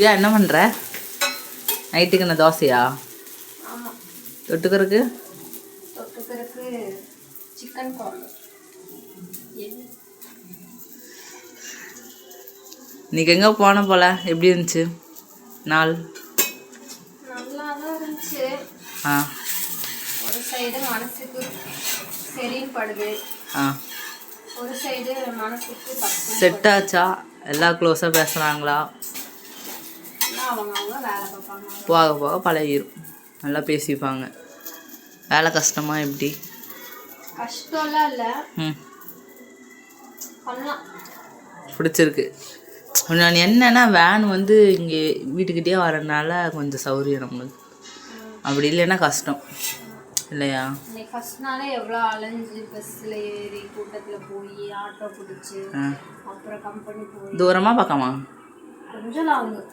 ஏன் என்ன பண்ணுற? நைட்டுக்கு என்ன தோசையா? ஆமாம். தொட்டுக்கிறதுக்கு சிக்கன் குழம்பு. இன்னைக்கு எங்கே போன போல? எப்படி இருந்துச்சு நாள்? நல்லா தான் இருந்துச்சு. ஒரு சைடு மனசுக்கு சரின்னு படுது, ஒரு சைடு மனசுக்கு செட் ஆச்சா? எல்லாம் க்ளோஸாக பேசுகிறாங்களா? அவங்க வேலை பார்ப்பாங்க, போக போக பழகிடும், நல்லா பேசிப்பாங்க. வேலை கஷ்டமா எப்படி? கஷ்டம்லாம் இல்லை, பண்ணலாம். பிடிச்சிருக்கு. நான் என்னன்னா வேன் வந்து இங்கே வீட்டுக்கிட்டே வரனால கொஞ்சம் சௌகரியம் நம்மளுக்கு. அப்படி இல்லைன்னா கஷ்டம் இல்லையா? இன்னைக்கு ஃபர்ஸ்ட் நாளே எவ்வளோ அலைஞ்சு பஸ்ஸில் ஏறி கூட்டத்தில் போய் ஆட்டோ பிடிச்சி அப்புறம் கம்பெனி போய். தூரமாக பார்க்காமா? கொஞ்சம் லாங்கு.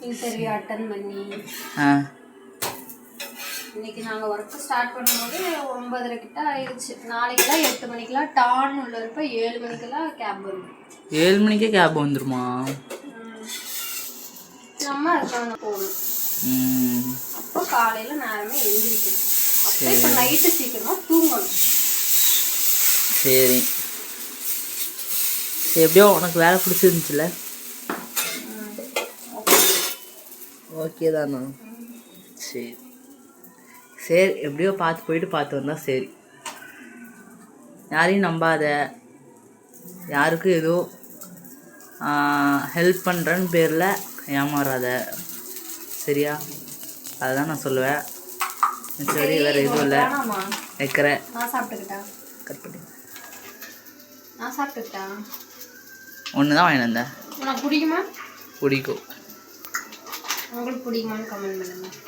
இன்டர்வியூ அட்டன் பண்ணி இன்னைக்கு நாங்கள் ஒர்க்கு ஸ்டார்ட் பண்ணும்போது 9:30 கிட்ட ஆயிடுச்சு. நாளைக்கெல்லாம் 8 மணிக்கெல்லாம் டான்னு உள்ள இருப்ப, 7 மணிக்கெல்லாம் கேப் வரும். 7 மணிக்கே கேப் வந்துருமா? நம்ம அதுக்கான போகணும். அப்போ காலையில் நேரமே எழுந்திரிக்கணும். அப்போ இப்போ நைட்டு சீக்கிரமாக தூங்கணும். சரி, எப்படியோ உனக்கு வேலை பிடிச்சிருந்துச்சுல? ஓகே தானா? சரி சரி, எப்படியோ பார்த்து போயிட்டு பார்த்து வந்தால் சரி. யாரையும் நம்பாத, யாருக்கும் ஏதோ ஹெல்ப் பண்ணுறன்னு பேரில் ஏமாறாத, சரியா? அதுதான் நான் சொல்லுவேன். சரி, வேறு எதுவும் இல்லை. வைக்கிறேன். நான் சாப்பிட்டுக்கிட்டேன். கட் பண்ணி நான் சாப்பிட்டுக்கிட்டேன். ஒன்று தான் வாங்கிட்டு வந்தேன். உனக்கு பிடிக்குமா? பிடிக்கும். உங்களுக்கு பிடிக்குமான்னு கமெண்ட் பண்ணுங்கள்.